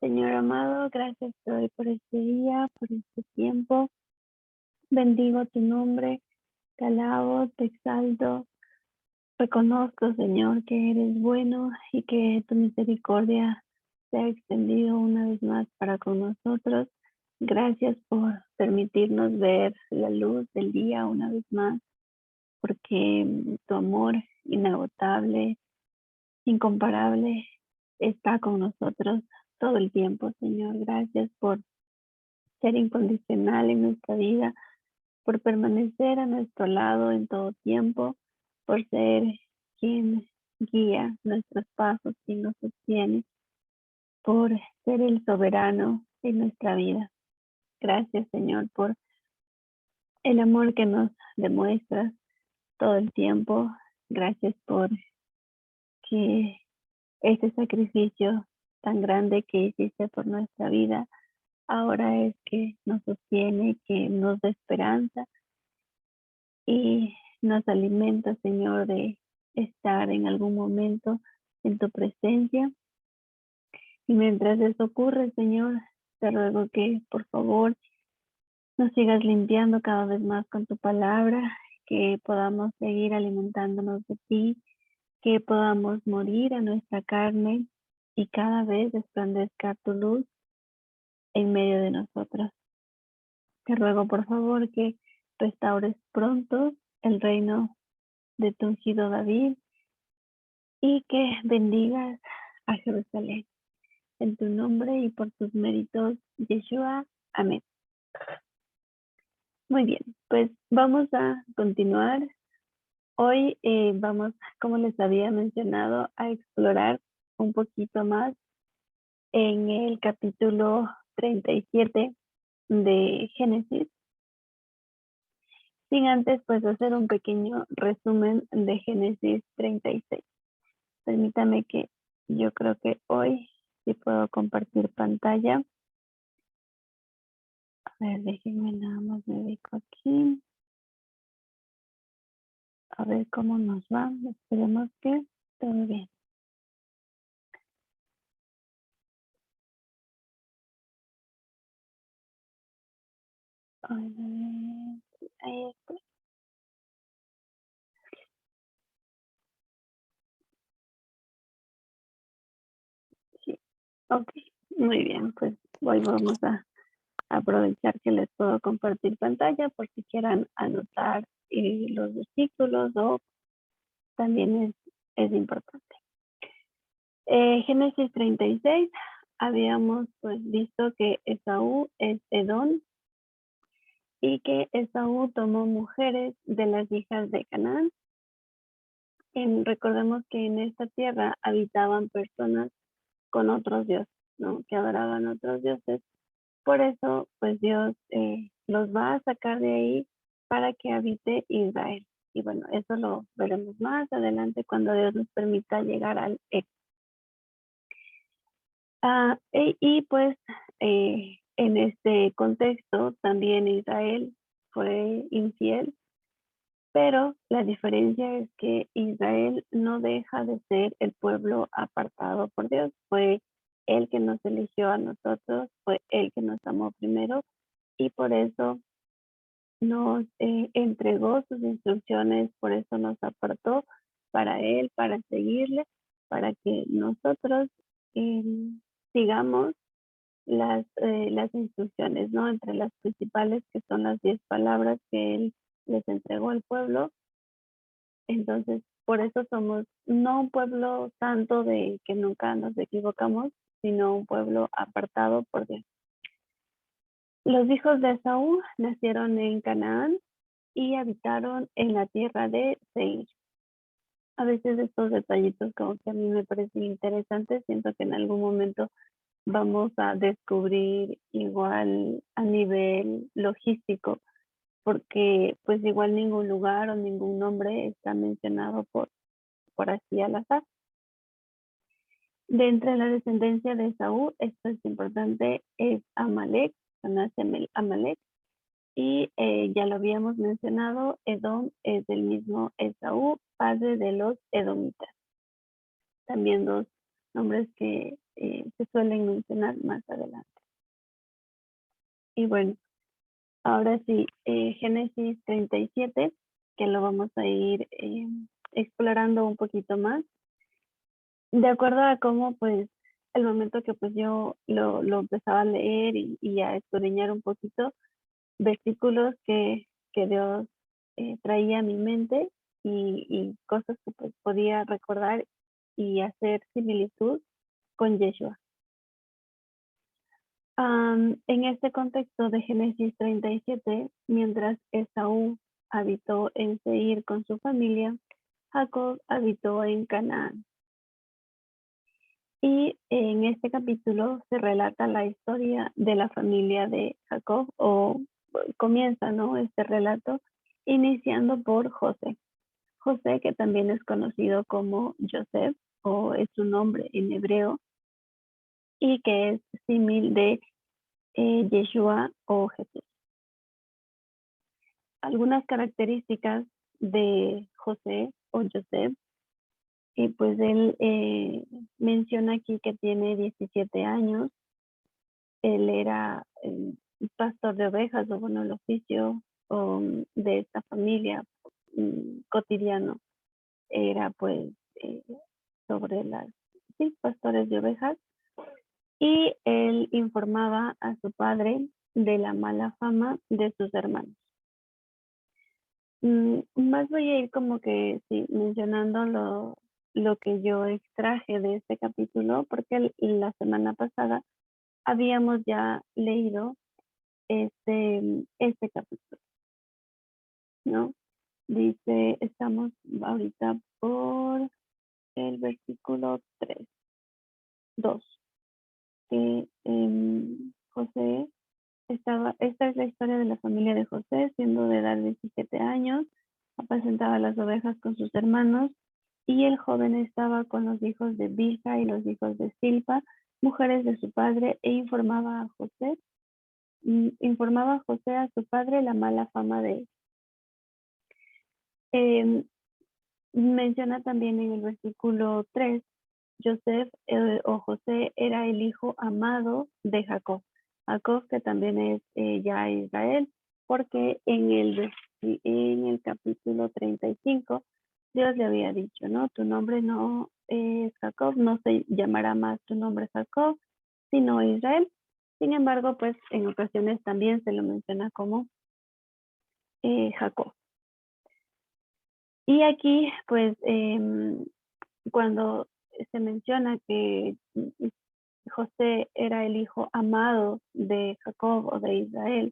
Señor amado, gracias te doy por este día, por este tiempo. Bendigo tu nombre, te alabo, te exalto. Reconozco, Señor, que eres bueno y que tu misericordia se ha extendido una vez más para con nosotros. Gracias por permitirnos ver la luz del día una vez más, porque tu amor inagotable, incomparable, está con nosotros todo el tiempo, Señor. Gracias por ser incondicional en nuestra vida, por permanecer a nuestro lado en todo tiempo, por ser quien guía nuestros pasos y nos sostiene, por ser el soberano en nuestra vida. Gracias, Señor, por el amor que nos demuestras todo el tiempo. Gracias por que ese sacrificio tan grande que hiciste por nuestra vida ahora es que nos sostiene, que nos da esperanza y nos alimenta, Señor, de estar en algún momento en tu presencia. Y mientras eso ocurre, Señor, te ruego que por favor nos sigas limpiando cada vez más con tu palabra, que podamos seguir alimentándonos de ti, que podamos morir a nuestra carne y cada vez resplandezca tu luz en medio de nosotros. Te ruego por favor que restaures pronto el reino de tu ungido David y que bendigas a Jerusalén. En tu nombre y por tus méritos, Yeshua. Amén. Muy bien, pues vamos a continuar. Hoy vamos, como les había mencionado, a explorar un poquito más en el capítulo 37 de Génesis, sin antes pues hacer un pequeño resumen de Génesis 36. Permítame que yo creo que hoy sí puedo compartir pantalla. A ver, déjenme nada más, me ubico aquí. A ver cómo nos va. Esperemos que todo bien. A ver, ahí está. Sí, ok. Muy bien, pues hoy vamos a aprovechar que les puedo compartir pantalla por si quieran anotar los versículos o también es importante. Génesis 36, habíamos pues visto que Esaú es Edom y que Esaú tomó mujeres de las hijas de Canaán. Recordemos que en esta tierra habitaban personas con otros dioses, ¿no? Que adoraban otros dioses. Por eso, pues Dios los va a sacar de ahí para que habite Israel. Y bueno, eso lo veremos más adelante cuando Dios nos permita llegar al Éxodo. Y pues en este contexto también Israel fue infiel, pero la diferencia es que Israel no deja de ser el pueblo apartado por Dios. Fue Él que nos eligió a nosotros, fue Él que nos amó primero y por eso nos entregó sus instrucciones, por eso nos apartó para Él, para seguirle, para que nosotros eh, sigamos las instrucciones, ¿no? Entre las principales que son las 10 palabras que Él les entregó al pueblo. Entonces, por eso somos no un pueblo santo de que nunca nos equivocamos, sino un pueblo apartado por Dios. Los hijos de Esaú nacieron en Canaán y habitaron en la tierra de Seir. A veces estos detallitos como que a mí me parecen interesantes, siento que en algún momento vamos a descubrir igual a nivel logístico, porque pues igual ningún lugar o ningún nombre está mencionado por así al azar. De entre la descendencia de Esaú, esto es importante, es Amalek, nace Amalek, y ya lo habíamos mencionado, Edom es del mismo Esaú, padre de los edomitas. También dos nombres que se suelen mencionar más adelante. Y bueno, ahora sí, Génesis 37, que lo vamos a ir explorando un poquito más. De acuerdo a cómo, pues, el momento que pues yo lo empezaba a leer y a escudriñar un poquito, versículos que Dios traía a mi mente y cosas que pues podía recordar y hacer similitud con Yeshua. En este contexto de Génesis 37, mientras Esaú habitó en Seir con su familia, Jacob habitó en Canaán. Y en este capítulo se relata la historia de la familia de Jacob, o comienza, ¿no?, este relato iniciando por José. José, que también es conocido como Joseph, o es su nombre en hebreo, y que es símil de Yeshua o Jesús. Algunas características de José o Joseph, pues él menciona aquí que tiene 17 años. Él era pastor de ovejas, o bueno, el oficio de esta familia cotidiano era pues sobre las pastores de ovejas, y él informaba a su padre de la mala fama de sus hermanos. Más voy a ir como que mencionando lo que yo extraje de este capítulo, porque la semana pasada habíamos ya leído este capítulo, ¿no? Dice, estamos ahorita por el versículo 2, que José esta es la historia de la familia de José, siendo de edad de 17 años, apacentaba las ovejas con sus hermanos, y el joven estaba con los hijos de Bilha y los hijos de Silpa, mujeres de su padre, e informaba a José a su padre la mala fama de él. Menciona también en el versículo 3, Joseph o José era el hijo amado de Jacob. Jacob, que también es ya Israel, porque en el capítulo 35 Dios le había dicho, ¿no? Tu nombre no es Jacob, no se llamará más tu nombre Jacob, sino Israel. Sin embargo, pues en ocasiones también se lo menciona como Jacob. Y aquí, pues, cuando se menciona que José era el hijo amado de Jacob o de Israel,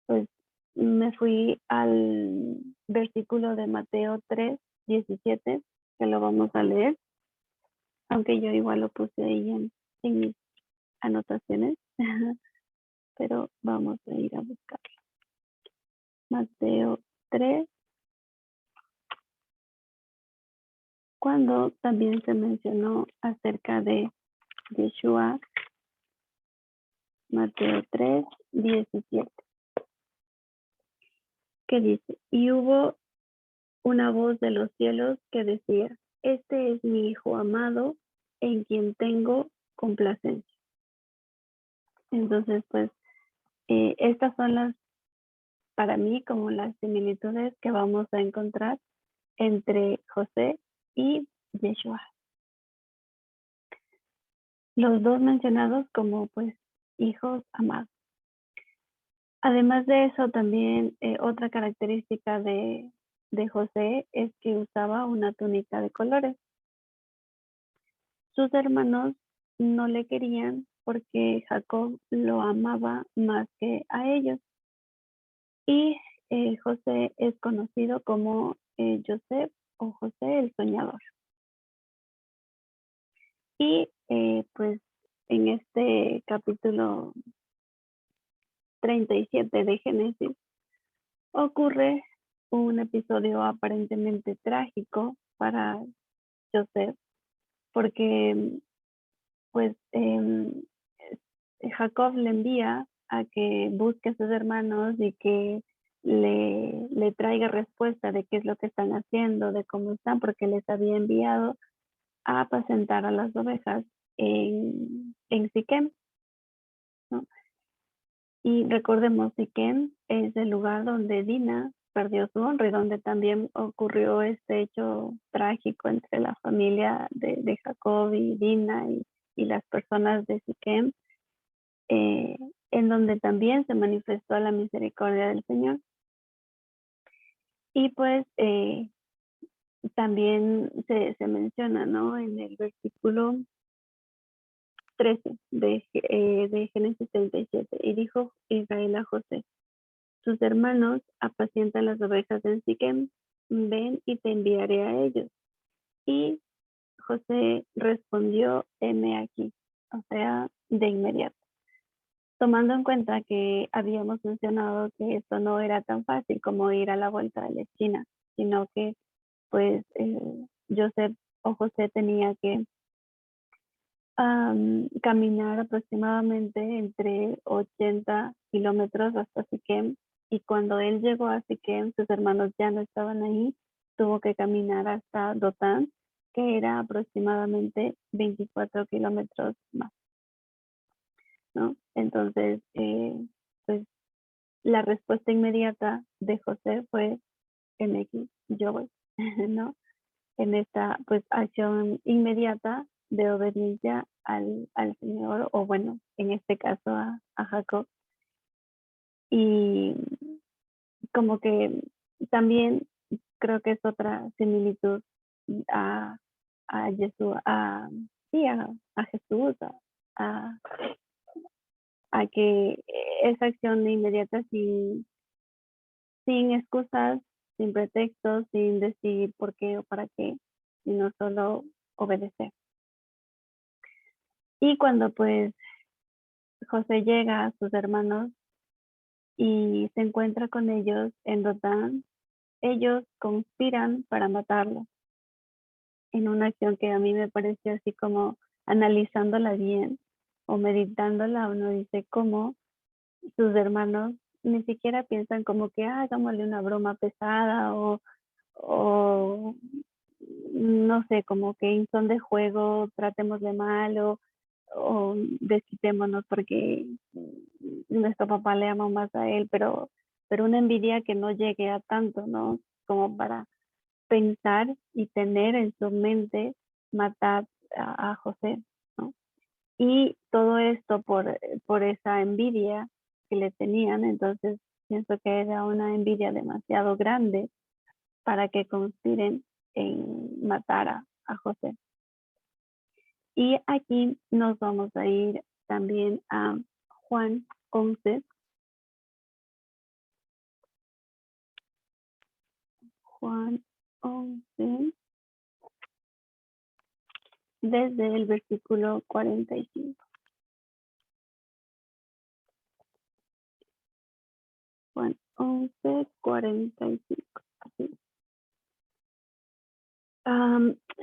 pues me fui al versículo de Mateo 3:17, que lo vamos a leer, aunque yo igual lo puse ahí en mis anotaciones, pero vamos a ir a buscarlo. Mateo 3, cuando también se mencionó acerca de Yeshua. Mateo 3:17, que dice, y hubo una voz de los cielos que decía, este es mi hijo amado, en quien tengo complacencia. Entonces, pues, estas son para mí, como las similitudes que vamos a encontrar entre José y Yeshua. Los dos mencionados como, pues, hijos amados. Además de eso, también otra característica de José es que usaba una túnica de colores. Sus hermanos no le querían porque Jacob lo amaba más que a ellos. Y José es conocido como Joseph o José el soñador. Y pues en este capítulo 37 de Génesis ocurre un episodio aparentemente trágico para Joseph, porque pues Jacob le envía a que busque a sus hermanos y que le traiga respuesta de qué es lo que están haciendo, de cómo están, porque les había enviado a apacentar a las ovejas en Siquem, ¿no? Y recordemos, Siquem es el lugar donde Dina perdió su honra y donde también ocurrió este hecho trágico entre la familia de Jacob y Dina y las personas de Siquem, en donde también se manifestó la misericordia del Señor. Y pues también se menciona, ¿no? En el versículo 13 de Génesis 37, y dijo Israel a José: sus hermanos apacientan las ovejas en Siquem, ven y te enviaré a ellos. Y José respondió: heme aquí, o sea, de inmediato. Tomando en cuenta que habíamos mencionado que esto no era tan fácil como ir a la vuelta de la esquina, sino que pues Joseph o José tenía que caminar aproximadamente entre 80 kilómetros hasta Siquem, y cuando él llegó a Siquem, sus hermanos ya no estaban ahí, tuvo que caminar hasta Dotán, que era aproximadamente 24 kilómetros más, ¿no? Entonces, pues la respuesta inmediata de José fue: MX, yo voy, ¿no? En esta pues acción inmediata de obediencia al Señor, o bueno, en este caso a Jacob. Y como que también creo que es otra similitud a, a Jesús, sí, a Jesús, a, a que esa acción inmediata sin excusas, sin pretextos, sin decir por qué o para qué, sino solo obedecer. Y cuando pues José llega a sus hermanos y se encuentra con ellos en Dotán, ellos conspiran para matarlo, en una acción que a mí me pareció así como, analizándola bien o meditándola, uno dice cómo sus hermanos ni siquiera piensan como que hagámosle una broma pesada o no sé, como que en son de juego tratémosle mal o desquitémonos porque nuestro papá le ama más a él, pero una envidia que no llegue a tanto, ¿no? Como para pensar y tener en su mente matar a José, ¿no? Y todo esto por esa envidia que le tenían. Entonces pienso que era una envidia demasiado grande para que conspiren en matar a José. Y aquí nos vamos a ir también a Juan 11. Juan 11, desde el versículo 45. Juan 11, 45. Así.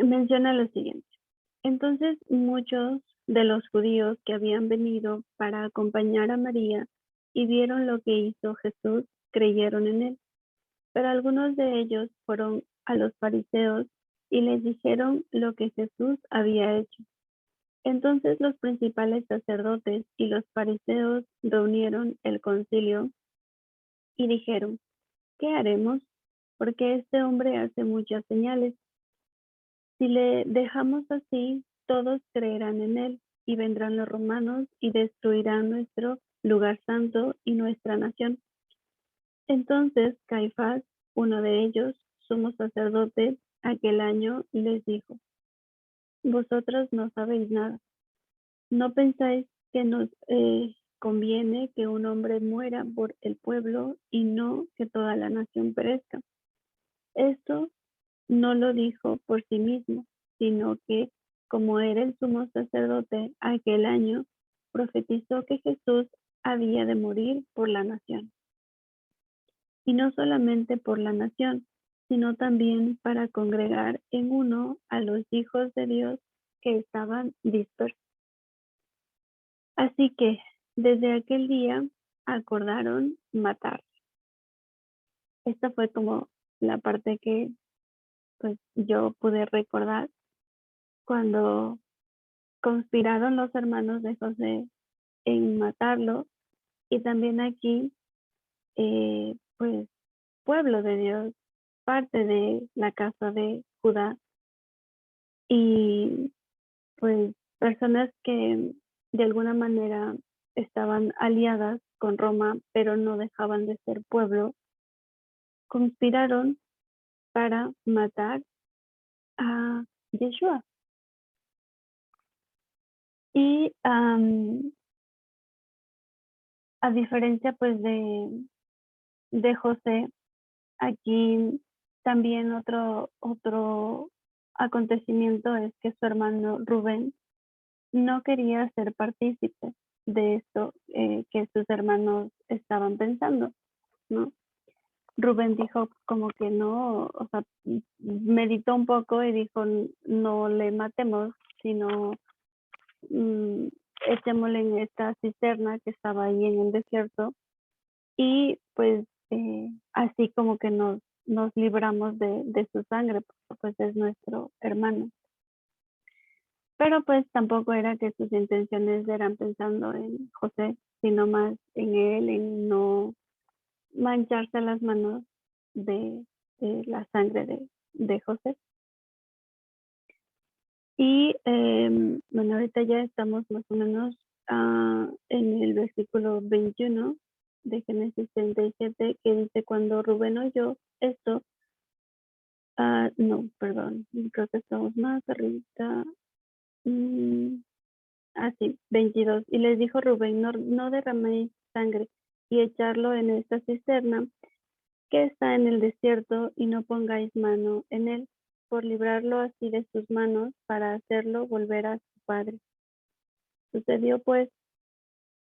Menciona lo siguiente. Entonces muchos de los judíos que habían venido para acompañar a María y vieron lo que hizo Jesús, creyeron en él. Pero algunos de ellos fueron a los fariseos y les dijeron lo que Jesús había hecho. Entonces los principales sacerdotes y los fariseos reunieron el concilio y dijeron: ¿qué haremos? Porque este hombre hace muchas señales. Si le dejamos así, todos creerán en él, y vendrán los romanos y destruirán nuestro lugar santo y nuestra nación. Entonces Caifás, uno de ellos, sumo sacerdote, aquel año les dijo: vosotros no sabéis nada. ¿No pensáis que nos conviene que un hombre muera por el pueblo y no que toda la nación perezca? Esto no lo dijo por sí mismo, sino que, como era el sumo sacerdote aquel año, profetizó que Jesús había de morir por la nación. Y no solamente por la nación, sino también para congregar en uno a los hijos de Dios que estaban dispersos. Así que desde aquel día acordaron matar. Esta fue como la parte que pues yo pude recordar. cuando conspiraron los hermanos de José en matarlo, y también aquí, pues, pueblo de Dios, parte de la casa de Judá, y pues personas que de alguna manera estaban aliadas con Roma, pero no dejaban de ser pueblo, conspiraron para matar a Yeshua. Y a diferencia pues de José, aquí también otro acontecimiento es que su hermano Rubén no quería ser partícipe de esto que sus hermanos estaban pensando, ¿no? Rubén dijo como que no, o sea, meditó un poco y dijo, no le matemos, sino echémosle en esta cisterna que estaba ahí en el desierto, y pues así como que nos libramos de su sangre, porque pues es nuestro hermano. Pero pues tampoco era que sus intenciones eran pensando en José, sino más en él, en no mancharse las manos de la sangre de José. Y bueno, ahorita ya estamos más o menos en el versículo 21 de Génesis 37, que dice: cuando Rubén oyó esto, no, perdón, creo que estamos más arriba. Así, 22. Y les dijo Rubén: no derraméis sangre y echarlo en esta cisterna que está en el desierto, y no pongáis mano en él, por librarlo así de sus manos, para hacerlo volver a su padre. Sucedió pues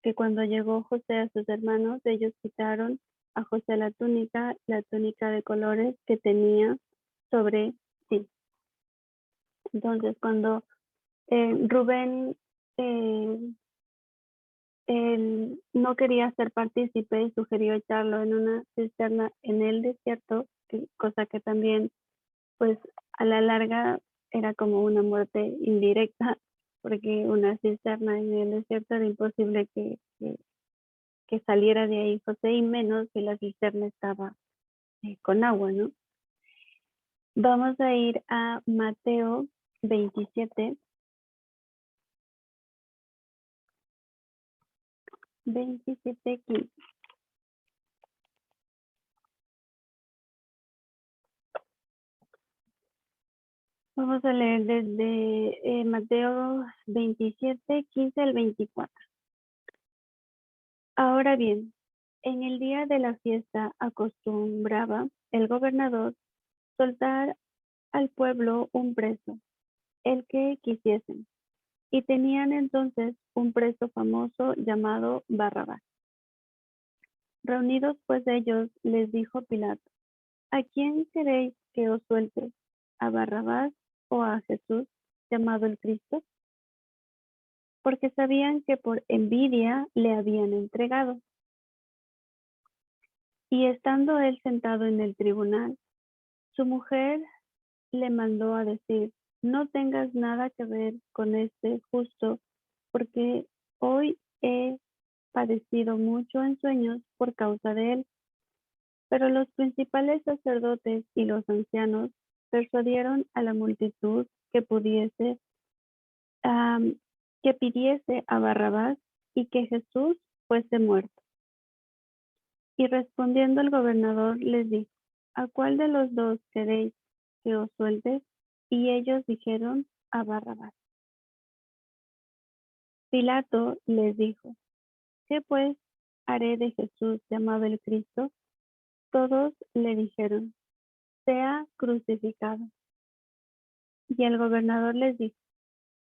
que cuando llegó José a sus hermanos, ellos quitaron a José la túnica de colores que tenía sobre sí. Entonces, cuando Rubén él no quería ser partícipe y sugirió echarlo en una cisterna en el desierto, cosa que también, pues, a la larga era como una muerte indirecta, porque una cisterna en el desierto era imposible que saliera de ahí José, y menos si la cisterna estaba con agua, ¿no? Vamos a ir a Mateo 27. 27:15. Vamos a leer desde Mateo 27:15 al 24. Ahora bien, en el día de la fiesta acostumbraba el gobernador soltar al pueblo un preso, el que quisiesen, y tenían entonces un preso famoso llamado Barrabás. Reunidos pues ellos, les dijo Pilato: ¿a quién queréis que os suelte? ¿A Barrabás o a Jesús, llamado el Cristo? Porque sabían que por envidia le habían entregado. Y estando él sentado en el tribunal, su mujer le mandó a decir: no tengas nada que ver con este justo, porque hoy he padecido mucho en sueños por causa de él. Pero los principales sacerdotes y los ancianos persuadieron a la multitud que que pidiese a Barrabás y que Jesús fuese muerto. Y respondiendo el gobernador les dijo: ¿a cuál de los dos queréis que os suelte? Y ellos dijeron: a Barrabás. Pilato les dijo: ¿qué pues haré de Jesús llamado el Cristo? Todos le dijeron: sea crucificado. Y el gobernador les dijo: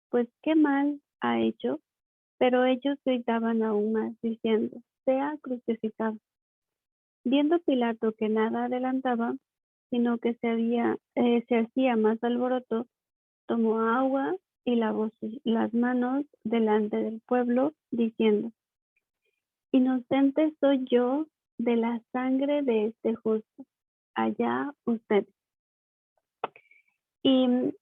pues qué mal ha hecho. Pero ellos gritaban aún más, diciendo: sea crucificado. Viendo Pilato que nada adelantaba, sino que se hacía más alboroto, tomó agua y lavó las manos delante del pueblo, diciendo: inocente soy yo de la sangre de este justo, allá usted. Y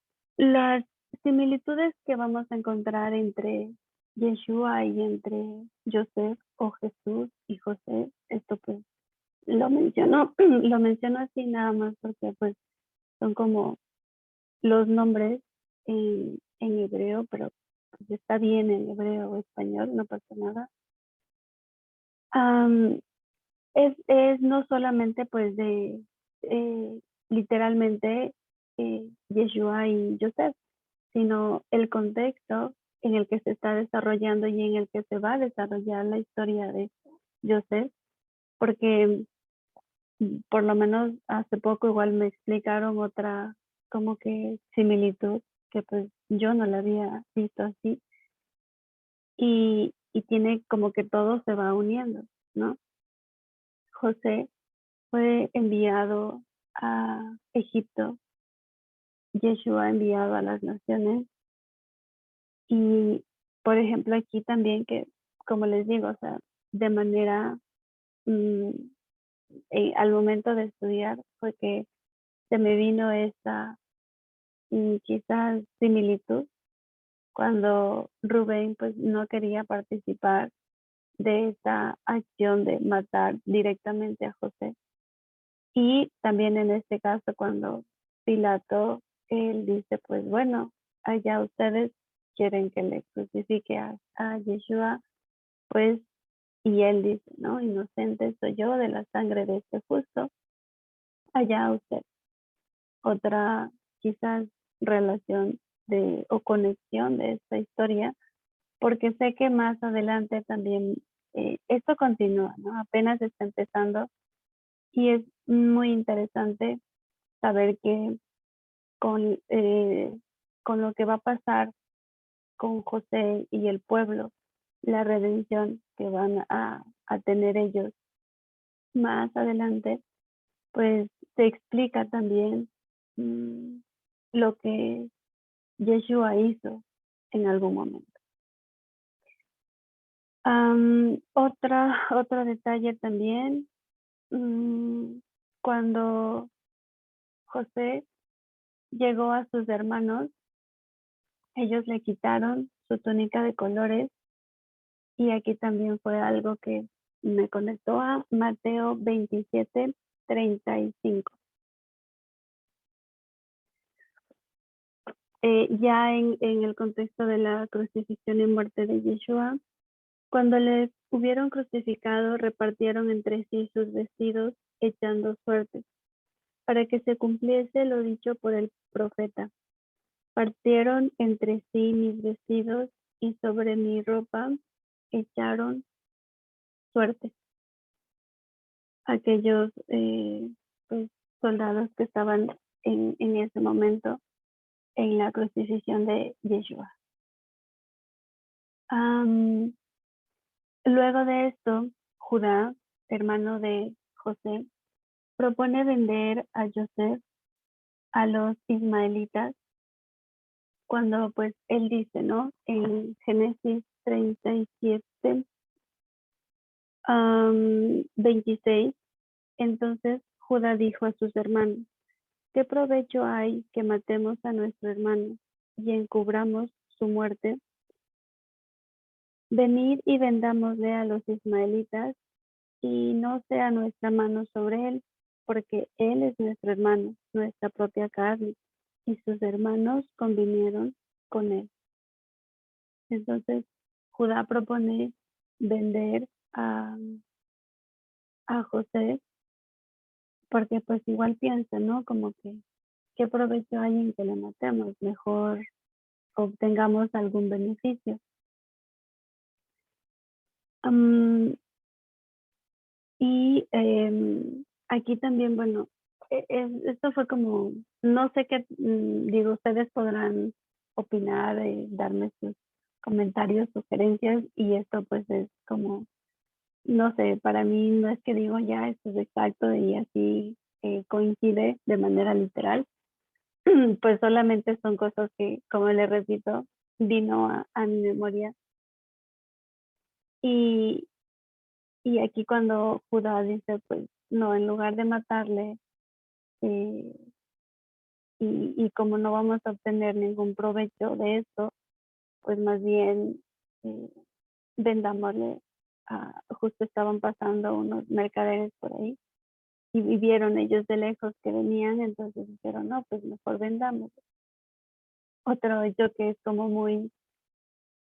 similitudes que vamos a encontrar entre Yeshua y entre Joseph o Jesús y José. Esto pues lo menciono, lo menciono así nada más porque pues son como los nombres en hebreo, pero pues, está bien en hebreo o español, no pasa nada. Am, es no solamente pues de literalmente Yeshua y Joseph, sino el contexto en el que se está desarrollando y en el que se va a desarrollar la historia de Joseph, porque por lo menos hace poco igual me explicaron otra como que similitud que pues yo no la había visto así y tiene como que todo se va uniendo, ¿no? José fue enviado a Egipto, Yeshua enviado a las naciones y por ejemplo aquí también que como les digo, o sea, de manera mm, al momento de estudiar fue que se me vino esta quizás similitud cuando Rubén pues no quería participar de esta acción de matar directamente a José. Y también en este caso cuando Pilato, él dice pues bueno, allá ustedes quieren que le crucifique a Yeshua, pues, y él dice, no, inocente soy yo de la sangre de este justo, allá usted. Otra quizás relación de o conexión de esta historia, porque sé que más adelante también esto continúa, ¿no? Apenas está empezando y es muy interesante saber que con, eh, con lo que va a pasar con José y el pueblo, la redención que van a tener ellos más adelante, pues se explica también mmm, lo que Yeshua hizo en algún momento. Otro detalle también, cuando José llegó a sus hermanos, ellos le quitaron su túnica de colores y aquí también fue algo que me conectó a Mateo 27:35. Ya en el contexto de la crucifixión y muerte de Yeshua, cuando les hubieron crucificado, repartieron entre sí sus vestidos, echando suertes, para que se cumpliese lo dicho por el profeta. Partieron entre sí mis vestidos y sobre mi ropa echaron suerte. Aquellos pues, soldados que estaban en ese momento en la crucifixión de Yeshua. Luego de esto, Judá, hermano de José, propone vender a Joseph a los ismaelitas cuando pues él dice, ¿no? En Génesis 37, 26, entonces Judá dijo a sus hermanos, ¿qué provecho hay que matemos a nuestro hermano y encubramos su muerte? Venid y vendámosle a los ismaelitas y no sea nuestra mano sobre él, porque él es nuestro hermano, nuestra propia carne, y sus hermanos convinieron con él. Entonces, Judá propone vender a José, porque pues igual piensa, ¿no? Como que, ¿qué provecho hay en que le matemos? Mejor obtengamos algún beneficio. Y aquí también, bueno, esto fue como, no sé qué, digo, ustedes podrán opinar, darme sus comentarios, sugerencias, y esto pues es como, no sé, para mí no es que digo ya esto es exacto y así coincide de manera literal, pues solamente son cosas que, como le repito, vino a mi memoria. Y, y aquí cuando Judá dice, pues no, en lugar de matarle, eh, y como no vamos a obtener ningún provecho de esto, pues más bien eh, vendámosle. Justo estaban pasando unos mercaderes por ahí y vieron ellos de lejos que venían, entonces dijeron, no, pues mejor vendamos. Otro hecho que es como muy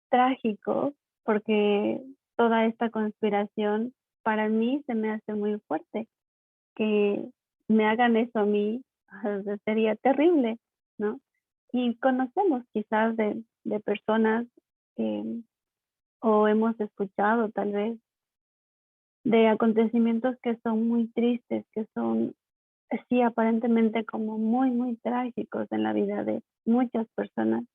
trágico, porque toda esta conspiración para mí se me hace muy fuerte. Que me hagan eso a mí, sería terrible, ¿no? Y conocemos quizás de personas o hemos escuchado tal vez de acontecimientos que son muy tristes, que son, sí, aparentemente como muy, muy trágicos en la vida de muchas personas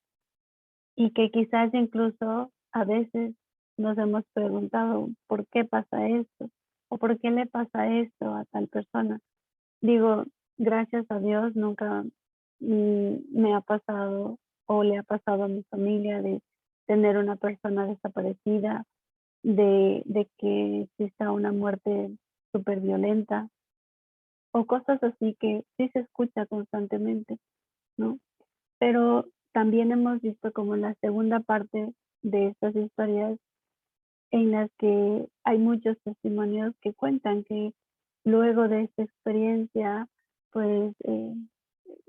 y que quizás incluso a veces nos hemos preguntado por qué pasa esto o por qué le pasa esto a tal persona. Digo, gracias a Dios nunca me ha pasado o le ha pasado a mi familia de tener una persona desaparecida, de que exista una muerte súper violenta o cosas así que sí se escucha constantemente, ¿no? Pero también hemos visto como la segunda parte de estas historias en las que hay muchos testimonios que cuentan que luego de esta experiencia, pues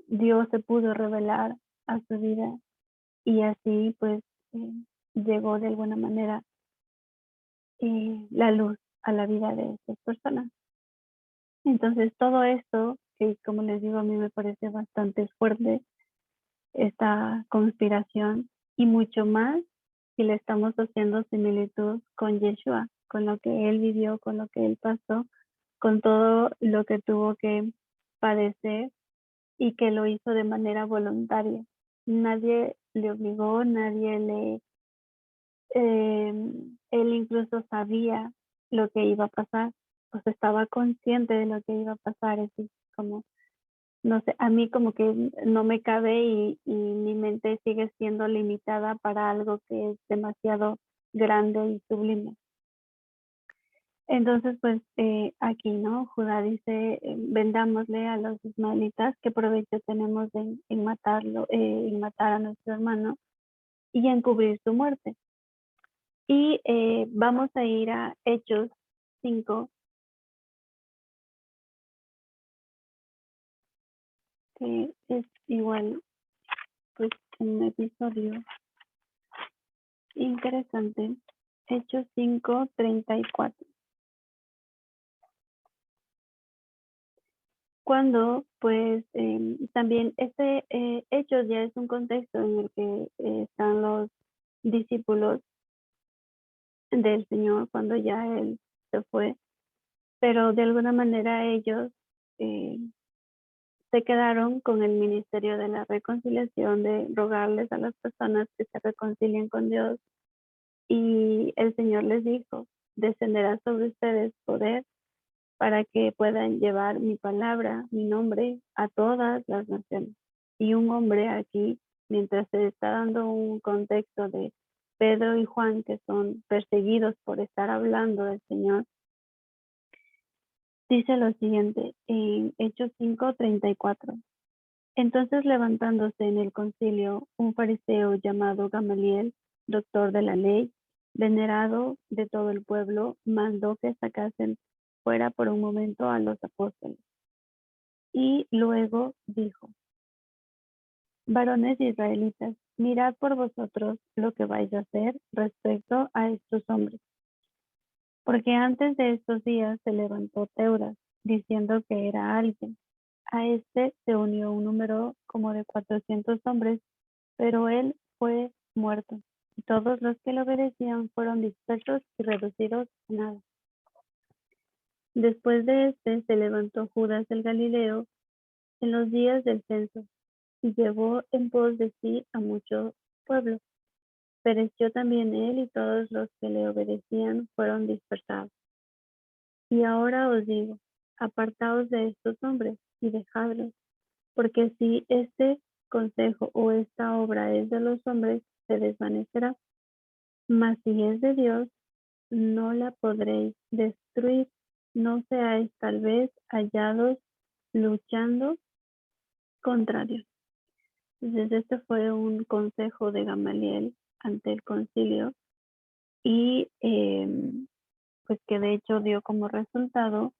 Dios se pudo revelar a su vida y así pues eh, llegó de alguna manera la luz a la vida de estas personas. Entonces todo esto, que como les digo, a mí me parece bastante fuerte, esta conspiración y mucho más si le estamos haciendo similitud con Yeshua, con lo que él vivió, con lo que él pasó, con todo lo que tuvo que padecer y que lo hizo de manera voluntaria. Nadie le obligó, nadie le, él incluso sabía lo que iba a pasar, pues estaba consciente de lo que iba a pasar, así como, no sé, a mí como que no me cabe y mi mente sigue siendo limitada para algo que es demasiado grande y sublime. Entonces, pues aquí, ¿no? Judá dice, vendámosle a los ismaelitas, ¿qué provecho tenemos en matarlo, en matar a nuestro hermano y encubrir su muerte? Y vamos a ir a Hechos 5, que es igual, pues un episodio interesante. Hechos 5:34. Cuando, pues, también este Hechos ya es un contexto en el que están los discípulos del Señor cuando ya Él se fue, pero de alguna manera ellos eh, se quedaron con el ministerio de la reconciliación, de rogarles a las personas que se reconcilien con Dios. Y el Señor les dijo, descenderá sobre ustedes poder para que puedan llevar mi palabra, mi nombre a todas las naciones. Y un hombre aquí, mientras se está dando un contexto de Pedro y Juan, que son perseguidos por estar hablando del Señor, dice lo siguiente en Hechos 5:34. Entonces levantándose en el concilio un fariseo llamado Gamaliel, doctor de la ley, venerado de todo el pueblo, mandó que sacasen fuera por un momento a los apóstoles. Y luego dijo, varones israelitas, mirad por vosotros lo que vais a hacer respecto a estos hombres. Porque antes de estos días se levantó Teudas, diciendo que era alguien. A este se unió un número como de 400 hombres, pero él fue muerto. Y todos los que le obedecían fueron dispersos y reducidos a nada. Después de este se levantó Judas el Galileo en los días del censo y llevó en pos de sí a mucho pueblo. Pereció también él y todos los que le obedecían fueron dispersados. Y ahora os digo, apartaos de estos hombres y dejadlos, porque si este consejo o esta obra es de los hombres, se desvanecerá. Mas si es de Dios, no la podréis destruir. No seáis tal vez hallados luchando contra Dios. Entonces, este fue un consejo de Gamaliel ante el concilio y pues que de hecho dio como resultado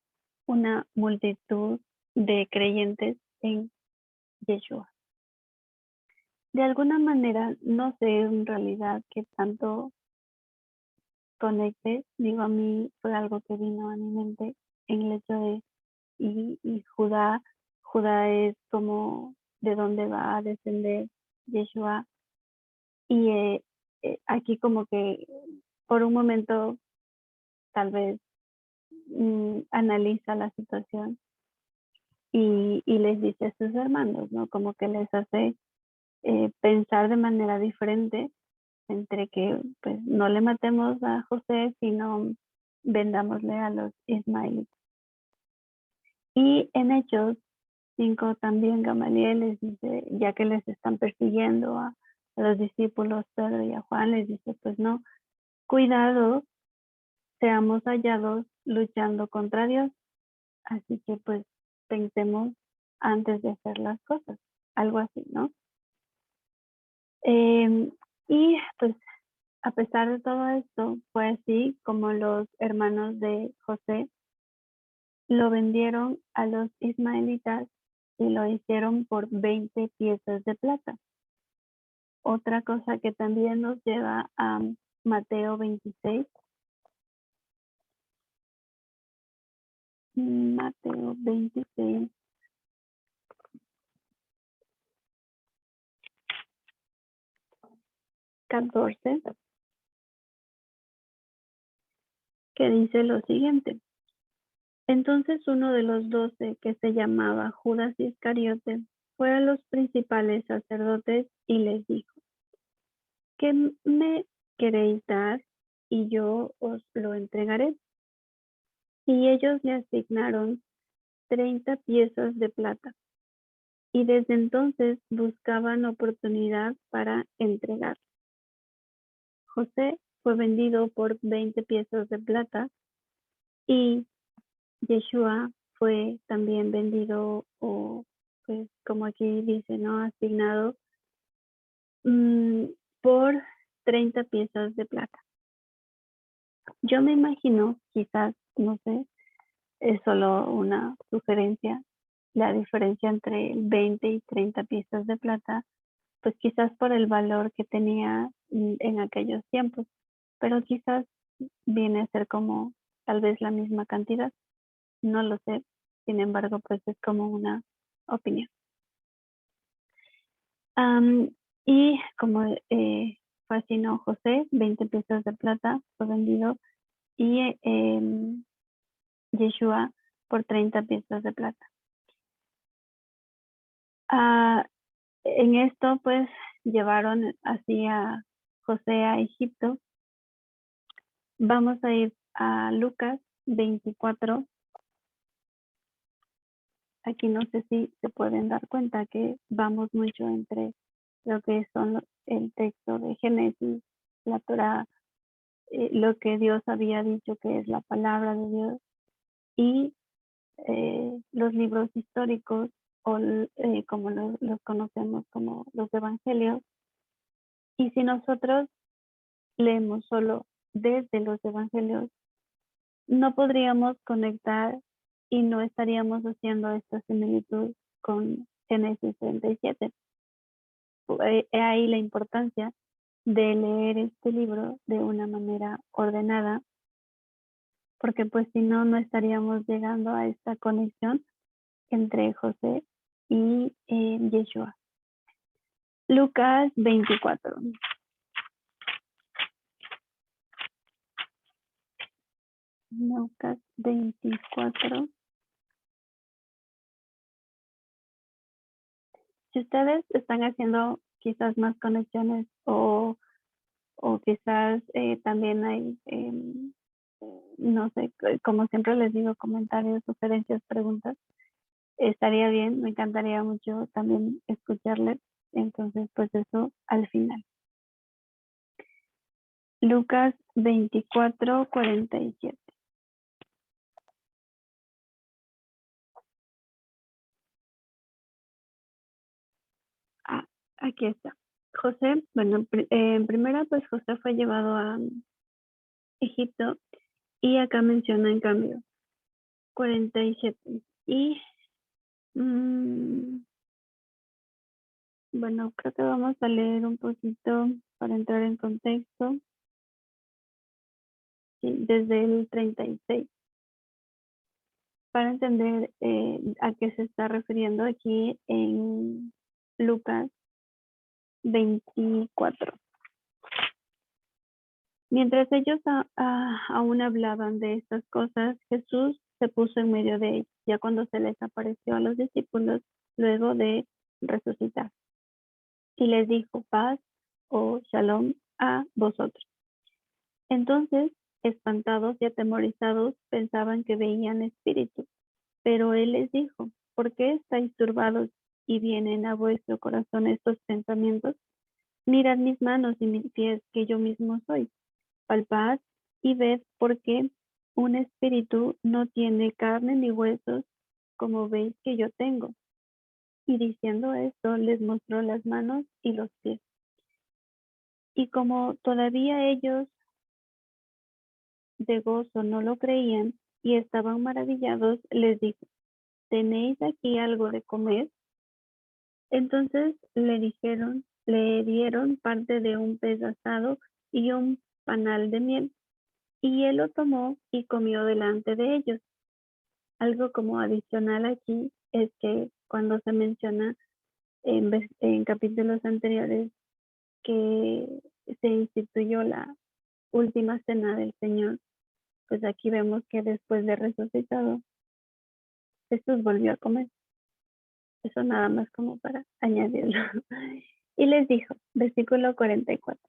una multitud de creyentes en Yeshua. De alguna manera, no sé en realidad qué tanto conecte, digo, a mí fue algo que vino a mi mente en el hecho de, y Judá es como de dónde va a descender Yeshua, y aquí como que por un momento tal vez analiza la situación y les dice a sus hermanos, ¿no? Como que les hace pensar de manera diferente entre que pues no le matemos a José, sino vendámosle a los ismaelitas. Y en Hechos 5 también Gamaliel les dice, ya que les están persiguiendo a los discípulos Pedro y a Juan, les dice, pues no, cuidado, seamos hallados luchando contra Dios. Así que pues pensemos antes de hacer las cosas, algo así, ¿no? Y pues a pesar de todo esto, fue así como los hermanos de José lo vendieron a los ismaelitas y lo hicieron por 20 piezas de plata. Otra cosa que también nos lleva a Mateo 26. Mateo 26. 14, que dice lo siguiente. Entonces uno de los 12, que se llamaba Judas Iscariote, fue a los principales sacerdotes y les dijo, ¿qué me queréis dar? Y yo os lo entregaré. Y ellos le asignaron 30 piezas de plata. Y desde entonces buscaban oportunidad para entregar. José fue vendido por 20 piezas de plata y Yeshua fue también vendido o pues como aquí dice, ¿no? Asignado por 30 piezas de plata. Yo me imagino, quizás, no sé, es solo una sugerencia, la diferencia entre 20 y 30 piezas de plata, pues quizás por el valor que tenía en aquellos tiempos, pero quizás viene a ser como tal vez la misma cantidad, no lo sé, sin embargo, pues es como una opinión. Y como fue así, ¿no? José, 20 piezas de plata fue vendido y Yeshua por 30 piezas de plata. En esto pues llevaron así a José a Egipto. Vamos a ir a Lucas 24. Aquí no sé si se pueden dar cuenta que vamos mucho entre lo que son el texto de Génesis, la Torá, lo que Dios había dicho que es la palabra de Dios y los libros históricos o como los conocemos como los evangelios. Y si nosotros leemos solo desde los evangelios, no podríamos conectar y no estaríamos haciendo esta similitud con Génesis 37. He ahí la importancia de leer este libro de una manera ordenada, porque pues si no, no estaríamos llegando a esta conexión entre José y Yeshua. Lucas 24. Lucas 24. Si ustedes están haciendo quizás más conexiones o quizás también hay, no sé, como siempre les digo, comentarios, sugerencias, preguntas, estaría bien, me encantaría mucho también escucharles. Entonces, pues eso al final. Lucas 24, 47. Aquí está. José, bueno, en primera, pues José fue llevado a Egipto y acá menciona en cambio 47. Y bueno, creo que vamos a leer un poquito para entrar en contexto. Sí, desde el 36, para entender a qué se está refiriendo aquí en Lucas 24. Mientras ellos aún hablaban de estas cosas, Jesús se puso en medio de ellos, ya cuando se les apareció a los discípulos luego de resucitar. Y les dijo, paz o shalom a vosotros. Entonces, espantados y atemorizados, pensaban que veían espíritus. Pero él les dijo, ¿por qué estáis turbados y vienen a vuestro corazón estos pensamientos? Mirad mis manos y mis pies, que yo mismo soy. Palpad y ved porque un espíritu no tiene carne ni huesos, como veis que yo tengo. Y diciendo esto, les mostró las manos y los pies. Y como todavía ellos de gozo no lo creían y estaban maravillados, les dijo, ¿tenéis aquí algo de comer? Entonces le dieron parte de un pez asado y un panal de miel, y él lo tomó y comió delante de ellos. Algo como adicional aquí es que cuando se menciona en capítulos anteriores que se instituyó la última cena del Señor, pues aquí vemos que después de resucitado, Jesús volvió a comer. Eso nada más como para añadirlo. Y les dijo, versículo 44.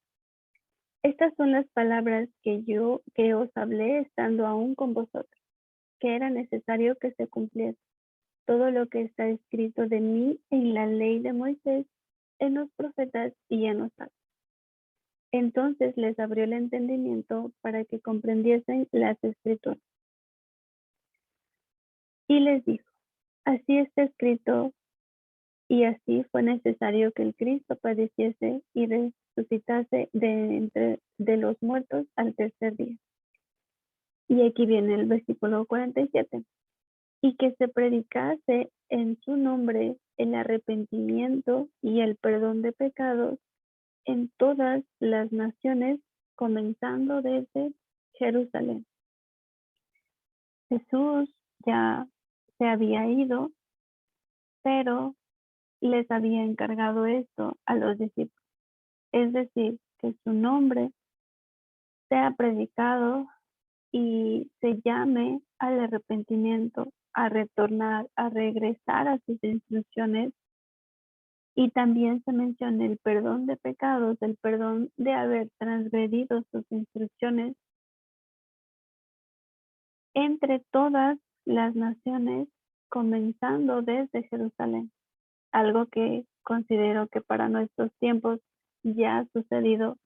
Estas son las palabras que os hablé estando aún con vosotros, que era necesario que se cumpliese todo lo que está escrito de mí en la ley de Moisés, en los profetas y en los salmos. Entonces les abrió el entendimiento para que comprendiesen las escrituras. Y les dijo, así está escrito, y así fue necesario que el Cristo padeciese y resucitase de los muertos al tercer día. Y aquí viene el versículo 47. Y que se predicase en su nombre el arrepentimiento y el perdón de pecados en todas las naciones, comenzando desde Jerusalén. Jesús ya se había ido, pero les había encargado esto a los discípulos. Es decir, que su nombre sea predicado y se llame al arrepentimiento, a retornar, a regresar a sus instrucciones, y también se menciona el perdón de pecados, el perdón de haber transgredido sus instrucciones entre todas las naciones, comenzando desde Jerusalén. Algo que considero que para nuestros tiempos ya ha sucedido,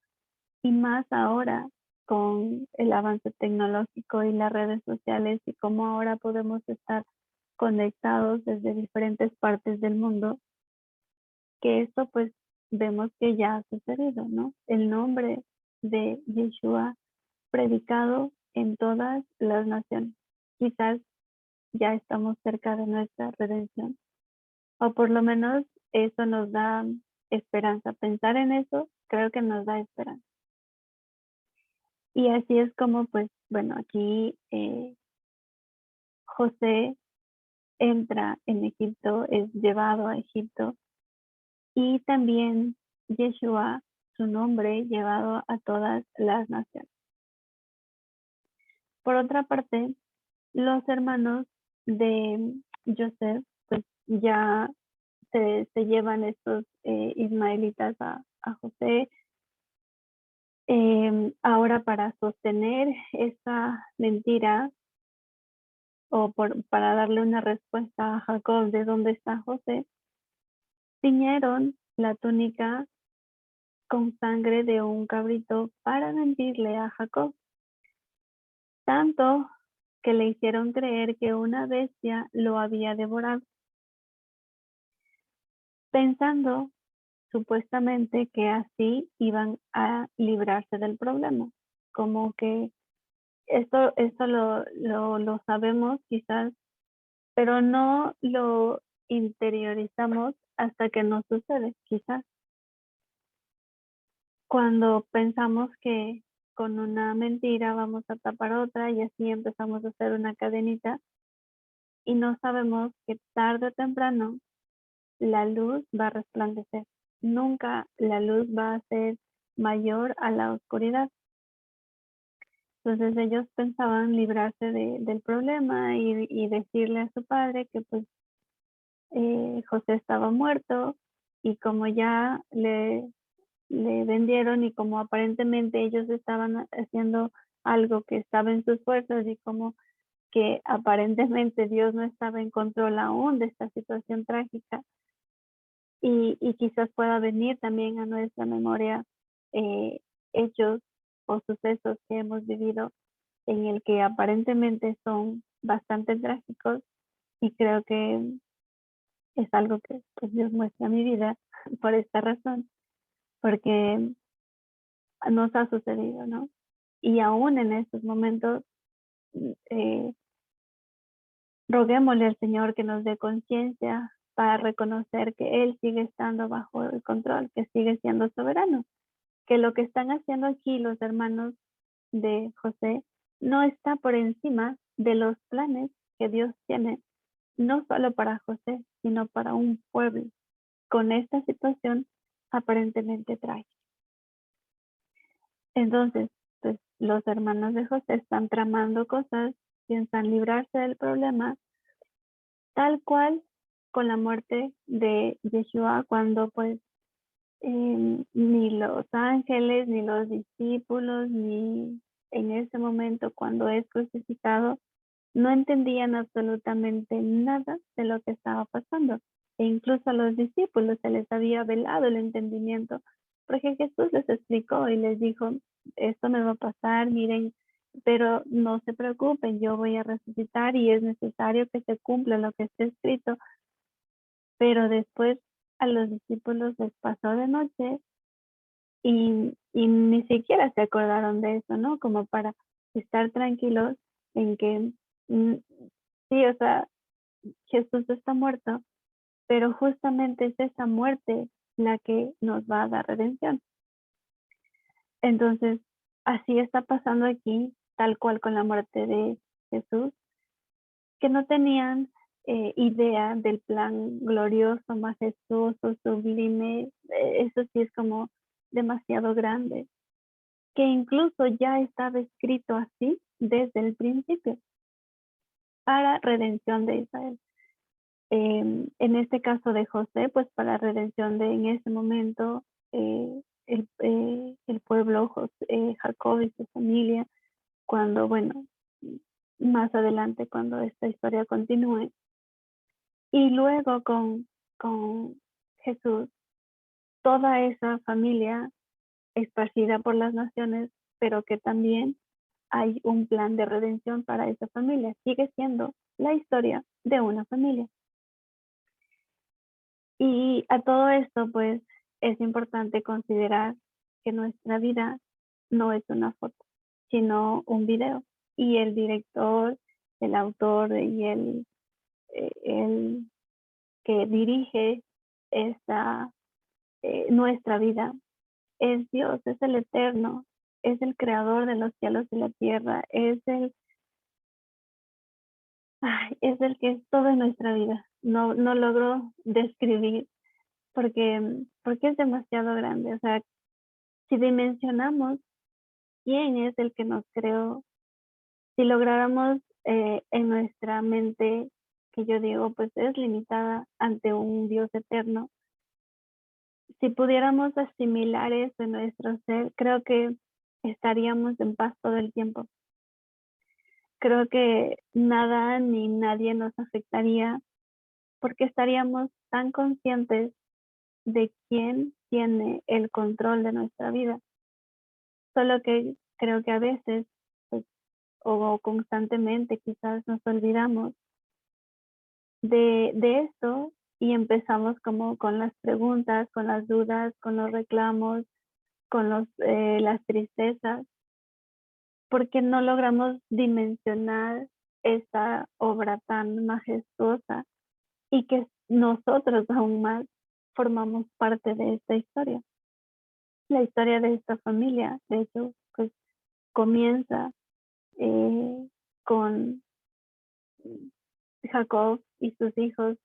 y más ahora con el avance tecnológico y las redes sociales, y cómo ahora podemos estar conectados desde diferentes partes del mundo, que esto pues vemos que ya ha sucedido, ¿no? El nombre de Yeshua predicado en todas las naciones. Quizás ya estamos cerca de nuestra redención, o por lo menos eso nos da esperanza. Pensar en eso creo que nos da esperanza. Y así es como, pues, bueno, aquí José entra en Egipto, es llevado a Egipto, y también Yeshua, su nombre, llevado a todas las naciones. Por otra parte, los hermanos de Joseph, pues ya se llevan estos ismaelitas a José, ahora para sostener esa mentira, o para darle una respuesta a Jacob de dónde está José, ciñeron la túnica con sangre de un cabrito para mentirle a Jacob, tanto que le hicieron creer que una bestia lo había devorado. Pensando supuestamente que así iban a librarse del problema. Como que esto lo sabemos quizás, pero no lo interiorizamos hasta que nos sucede, quizás. Cuando pensamos que con una mentira vamos a tapar otra y así empezamos a hacer una cadenita y no sabemos que tarde o temprano la luz va a resplandecer. Nunca la luz va a ser mayor a la oscuridad. Entonces ellos pensaban librarse del problema y decirle a su padre que pues José estaba muerto y como ya le vendieron y como aparentemente ellos estaban haciendo algo que estaba en sus fuerzas y como que aparentemente Dios no estaba en control aún de esta situación trágica y quizás pueda venir también a nuestra memoria eh, hechos o sucesos que hemos vivido en el que aparentemente son bastante trágicos y creo que es algo que pues, Dios muestra a mi vida por esta razón, porque nos ha sucedido, ¿no? Y aún en estos momentos, eh, roguémosle al Señor que nos dé conciencia para reconocer que Él sigue estando bajo el control, que sigue siendo soberano, que lo que están haciendo aquí los hermanos de José no está por encima de los planes que Dios tiene, no solo para José, sino para un pueblo, con esta situación aparentemente trágica. Entonces, pues los hermanos de José están tramando cosas, piensan librarse del problema, tal cual con la muerte de Yeshua, cuando pues ni los ángeles, ni los discípulos, ni en ese momento cuando es crucificado, no entendían absolutamente nada de lo que estaba pasando. E incluso a los discípulos se les había velado el entendimiento, porque Jesús les explicó y les dijo, esto me va a pasar, miren, pero no se preocupen, yo voy a resucitar y es necesario que se cumpla lo que está escrito. Pero después a los discípulos les pasó de noche y ni siquiera se acordaron de eso, ¿no? Como para estar tranquilos en que mm, sí, o sea, Jesús está muerto, pero justamente es esa muerte la que nos va a dar redención. Entonces, así está pasando aquí, tal cual con la muerte de Jesús, que no tenían idea del plan glorioso, majestuoso, sublime. Eso sí es como demasiado grande, que incluso ya estaba escrito así desde el principio para redención de Israel. En este caso de José, pues para redención de en ese momento el pueblo Jacob y su familia, cuando, bueno, más adelante, cuando esta historia continúe. Y luego con Jesús, toda esa familia esparcida por las naciones, pero que también hay un plan de redención para esa familia. Sigue siendo la historia de una familia. Y a todo esto, pues, es importante considerar que nuestra vida no es una foto, sino un video. Y el director, el autor y el que dirige esta, nuestra vida es Dios, es el eterno, es el creador de los cielos y la tierra, es el que es todo en nuestra vida. No logro describir porque es demasiado grande. O sea, si dimensionamos quién es el que nos creó, si lográramos en nuestra mente, que yo digo, pues es limitada ante un Dios eterno, si pudiéramos asimilar eso en nuestro ser, creo que estaríamos en paz todo el tiempo. Creo que nada ni nadie nos afectaría porque estaríamos tan conscientes de quién tiene el control de nuestra vida. Solo que creo que a veces, pues, o constantemente quizás nos olvidamos de esto y empezamos como con las preguntas, con las dudas, con los reclamos, con las tristezas, porque no logramos dimensionar esta obra tan majestuosa y que nosotros aún más formamos parte de esta historia. La historia de esta familia, de hecho, pues comienza con Jacob y sus hijos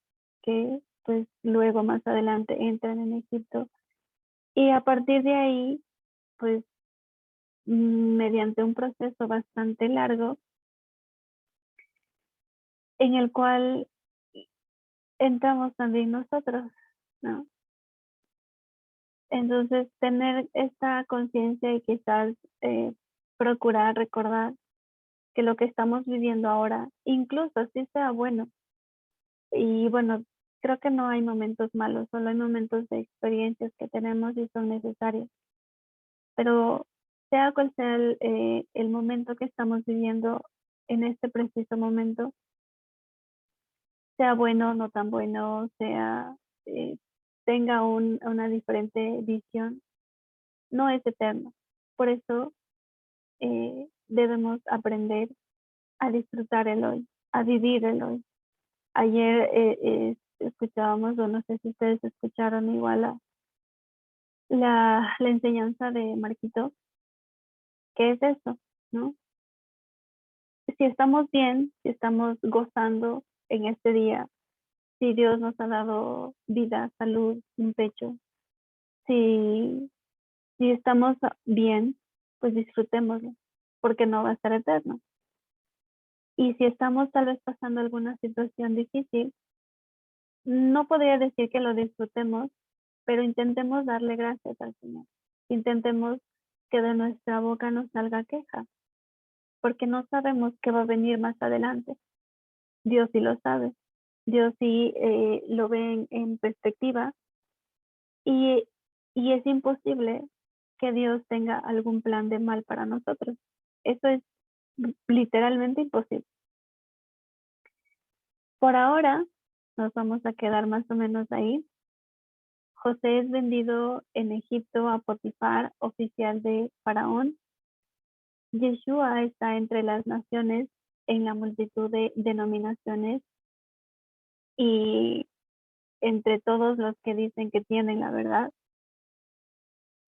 que pues luego más adelante entran en Egipto y a partir de ahí pues mediante un proceso bastante largo en el cual entramos también nosotros, ¿no? Entonces tener esta conciencia y quizás procurar recordar que lo que estamos viviendo ahora, incluso así sea bueno, y bueno, creo que no hay momentos malos, solo hay momentos de experiencias que tenemos y son necesarios. Pero sea cual sea el momento que estamos viviendo en este preciso momento, sea bueno o no tan bueno, sea tenga una diferente visión, no es eterno. Por eso debemos aprender a disfrutar el hoy, a vivir el hoy. Ayer escuchábamos, o no sé si ustedes escucharon igual la enseñanza de Marquito, que es eso, ¿no? Si estamos bien, si estamos gozando en este día, si Dios nos ha dado vida, salud, un pecho, si, si estamos bien, pues disfrutémoslo, porque no va a ser eterno. Y si estamos tal vez pasando alguna situación difícil, no podría decir que lo disfrutemos, pero intentemos darle gracias al Señor. Intentemos que de nuestra boca no salga queja, porque no sabemos qué va a venir más adelante. Dios sí lo sabe. Dios sí lo ve en perspectiva y, y es imposible que Dios tenga algún plan de mal para nosotros. Eso es literalmente imposible. Por ahora nos vamos a quedar más o menos ahí. José es vendido en Egipto a Potifar, oficial de Faraón. Yeshua está entre las naciones en la multitud de denominaciones y entre todos los que dicen que tienen la verdad.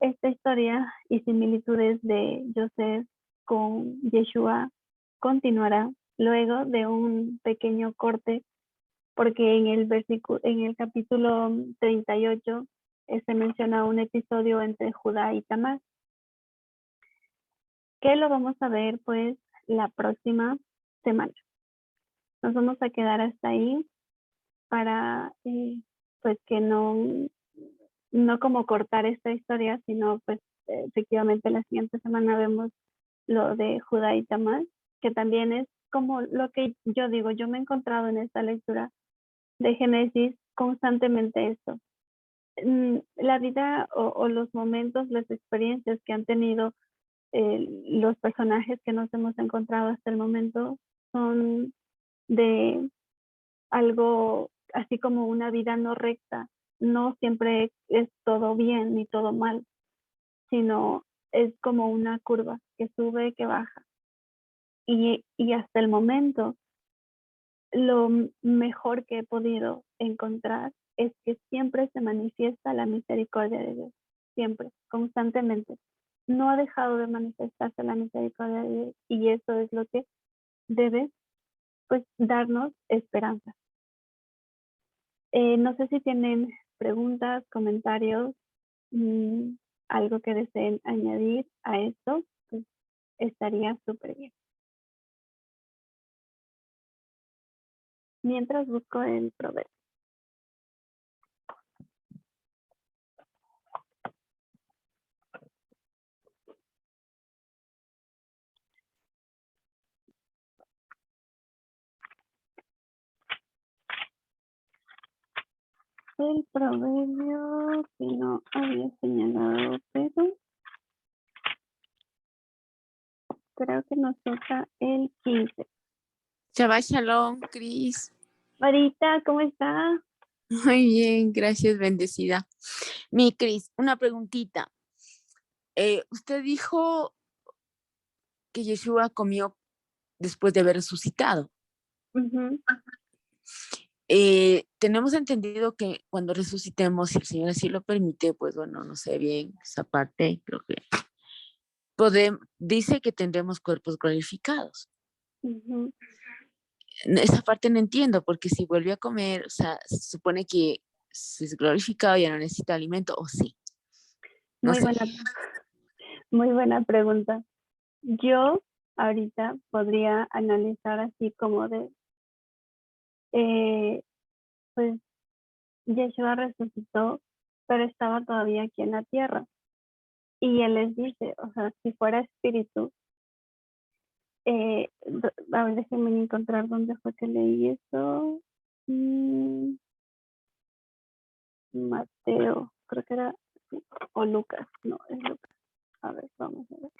Esta historia y similitudes de Joseph con Yeshua continuará luego de un pequeño corte, porque en el capítulo 38 se menciona un episodio entre Judá y Tamar, que lo vamos a ver pues la próxima semana. Nos vamos a quedar hasta ahí para pues que no como cortar esta historia, sino pues efectivamente la siguiente semana vemos lo de Judá y Tamar, que también es como lo que yo digo, yo me he encontrado en esta lectura de Génesis constantemente esto. La vida o los momentos, las experiencias que han tenido los personajes que nos hemos encontrado hasta el momento son de algo así como una vida no recta. No siempre es todo bien ni todo mal, sino es como una curva que sube, que baja. Y hasta el momento, lo mejor que he podido encontrar es que siempre se manifiesta la misericordia de Dios, siempre, constantemente. No ha dejado de manifestarse la misericordia de Dios y eso es lo que debe pues darnos esperanza. No sé si tienen preguntas, comentarios, mmm, algo que deseen añadir a esto, pues estaría súper bien. Mientras busco el proverbio. El proverbio que no había señalado, pero creo que nos toca el 15. Shabbat Shalom, Cris. Marita, ¿cómo está? Muy bien, gracias, bendecida. Mi Cris, una preguntita. Usted dijo que Yeshua comió después de haber resucitado. Ujú. Tenemos entendido que cuando resucitemos, si el Señor así lo permite, pues bueno, no sé bien esa parte, creo que dice que tendremos cuerpos glorificados. Ujú. Esa parte no entiendo, porque si vuelve a comer, o sea, se supone que si es glorificado ya no necesita alimento, o sí, no Muy sé. buena, muy buena pregunta. Yo ahorita podría analizar así como de, eh, pues Yeshua resucitó, pero estaba todavía aquí en la tierra. Y él les dice, o sea, si fuera espíritu, a ver, déjenme encontrar dónde fue que leí eso. Mateo, creo que era, o Lucas, no, es Lucas. A ver, vamos a ver.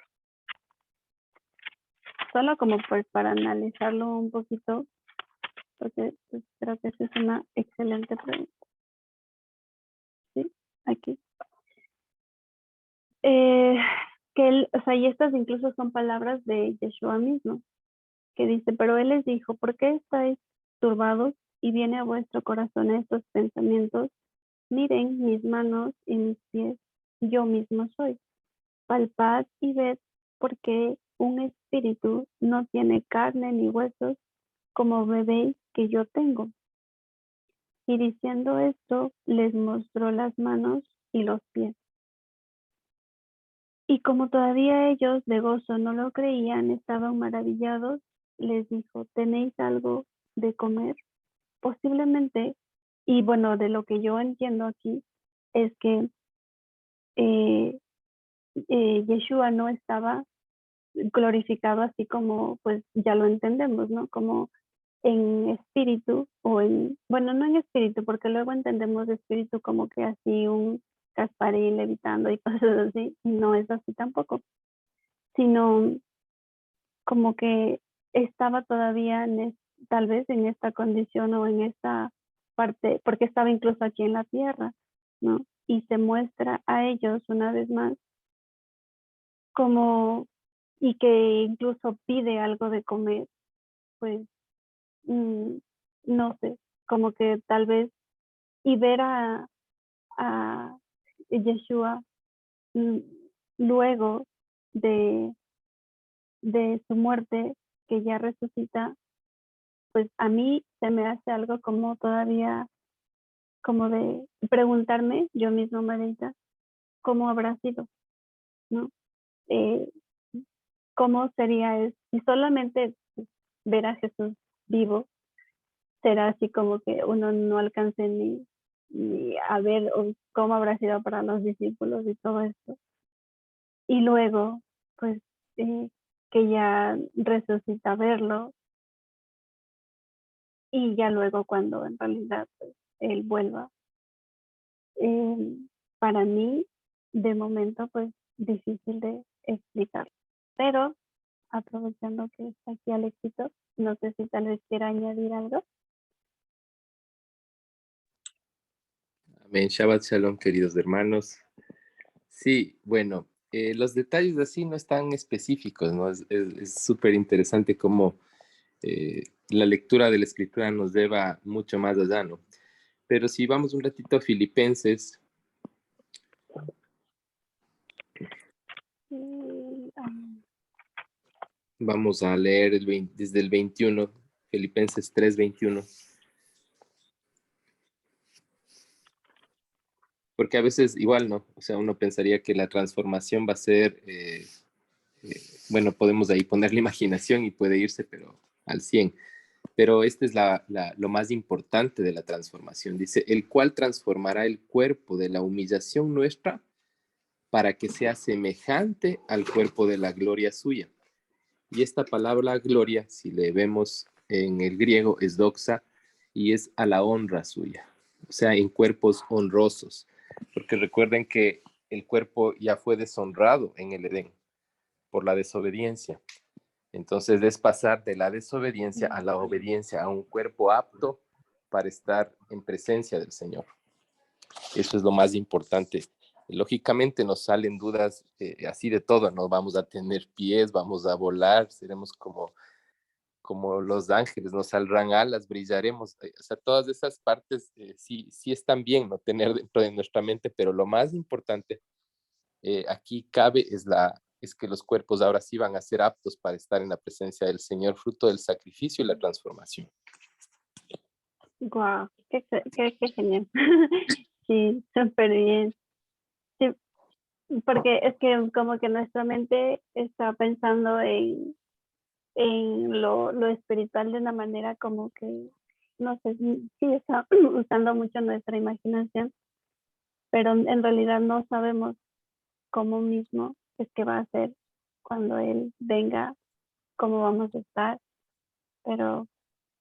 Solo como pues para analizarlo un poquito, porque pues, creo que esa es una excelente pregunta. Sí, aquí. Eh, que él, o sea, y estas incluso son palabras de Yeshua mismo, que dice, pero él les dijo, ¿por qué estáis turbados y viene a vuestro corazón estos pensamientos? Miren mis manos y mis pies, yo mismo soy. Palpad y ved, porque un espíritu no tiene carne ni huesos, como veréis que yo tengo. Y diciendo esto, les mostró las manos y los pies. Y como todavía ellos de gozo no lo creían, estaban maravillados, les dijo, ¿tenéis algo de comer? Posiblemente, y bueno, de lo que yo entiendo aquí, es que eh, Yeshua no estaba glorificado así como pues ya lo entendemos, ¿no? Como en espíritu o en, bueno, no en espíritu, porque luego entendemos de espíritu como que así un Gasparín levitando y cosas así, y no es así tampoco, sino como que estaba todavía tal vez en esta condición o en esta parte, porque estaba incluso aquí en la tierra, ¿no? Y se muestra a ellos una vez más como, y que incluso pide algo de comer, pues, mm, no sé, como que tal vez, y ver a Yeshua mm, luego de, de su muerte, que ya resucita, pues a mí se me hace algo como todavía, como de preguntarme, yo mismo Marita, cómo habrá sido, ¿no? Eh, ¿Cómo sería eso? Si solamente ver a Jesús vivo, será así como que uno no alcance ni a ver cómo habrá sido para los discípulos y todo esto. Y luego, pues, que ya resucita verlo y ya luego cuando en realidad pues, él vuelva. Eh, para mí, de momento, pues difícil de explicar. Pero aprovechando que está aquí Alexito, no sé si tal vez quiera añadir algo. Amén. Shabbat Shalom, queridos hermanos. Sí, bueno, los detalles así no están específicos, ¿no? Es súper interesante cómo la lectura de la escritura nos lleva mucho más allá, ¿no? Pero si vamos un ratito a Filipenses, vamos a leer desde el 21, Filipenses 3:21. Porque a veces igual, ¿no? O sea, uno pensaría que la transformación va a ser, bueno, podemos ahí poner la imaginación y puede irse, pero al 100. Pero este es lo más importante de la transformación. Dice, el cual transformará el cuerpo de la humillación nuestra para que sea semejante al cuerpo de la gloria suya. Y esta palabra gloria, si le vemos en el griego, es doxa y es a la honra suya, o sea, en cuerpos honrosos. Porque recuerden que el cuerpo ya fue deshonrado en el Edén por la desobediencia. Entonces es pasar de la desobediencia a la obediencia, a un cuerpo apto para estar en presencia del Señor. Eso es lo más importante. Lógicamente nos salen dudas así de todo, no vamos a tener pies, vamos a volar, seremos como los ángeles, nos saldrán alas, brillaremos. O sea, todas esas partes sí están bien no tener dentro de nuestra mente, pero lo más importante aquí cabe es que los cuerpos ahora sí van a ser aptos para estar en la presencia del Señor, fruto del sacrificio y la transformación. Guau, qué genial. Sí, súper bien. Sí, porque es que como que nuestra mente está pensando en lo espiritual de una manera como que, no sé, sí está usando mucho nuestra imaginación, pero en realidad no sabemos cómo mismo es que va a ser cuando Él venga, cómo vamos a estar, pero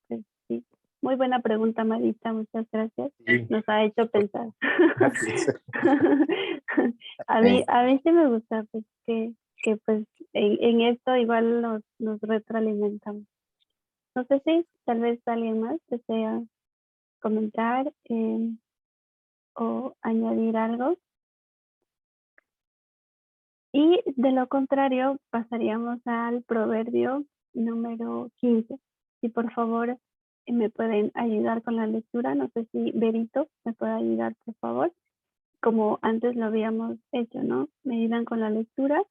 pues, sí. Muy buena pregunta, Marita, muchas gracias. Sí. Nos ha hecho pensar. Gracias. A mí sí me gusta pues, que pues en esto igual nos retroalimentamos. No sé si tal vez alguien más desea comentar o añadir algo. Y de lo contrario, pasaríamos al proverbio número 15. Si por favor me pueden ayudar con la lectura, no sé si Berito me puede ayudar, por favor, como antes lo habíamos hecho, ¿no? Me ayudan con la lectura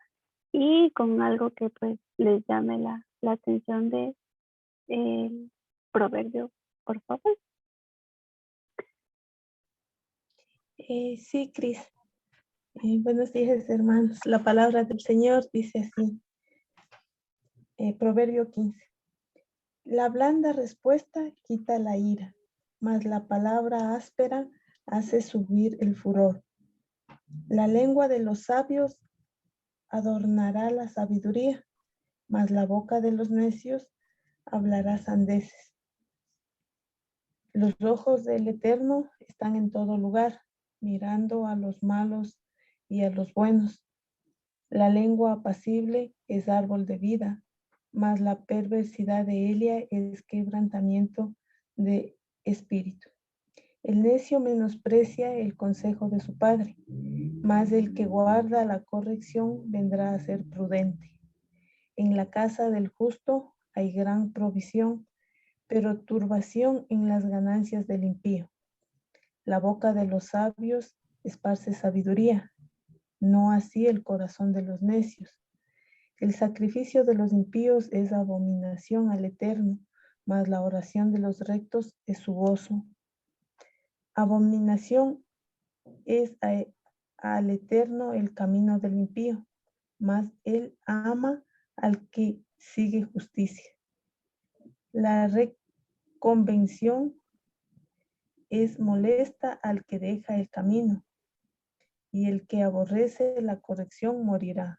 y con algo que pues les llame la atención de el proverbio, por favor. Sí, Cris. Buenos días, hermanos. La palabra del Señor dice así, Proverbio 15. La blanda respuesta quita la ira, mas la palabra áspera hace subir el furor. La lengua de los sabios adornará la sabiduría, mas la boca de los necios hablará sandeces. Los ojos del Eterno están en todo lugar, mirando a los malos y a los buenos. La lengua apacible es árbol de vida, mas la perversidad de ella es quebrantamiento de espíritu. El necio menosprecia el consejo de su padre, mas el que guarda la corrección vendrá a ser prudente. En la casa del justo hay gran provisión, pero turbación en las ganancias del impío. La boca de los sabios esparce sabiduría, no así el corazón de los necios. El sacrificio de los impíos es abominación al Eterno, mas la oración de los rectos es su gozo. Abominación es al Eterno el camino del impío, mas él ama al que sigue justicia. La reconvención es molesta al que deja el camino, y el que aborrece la corrección morirá.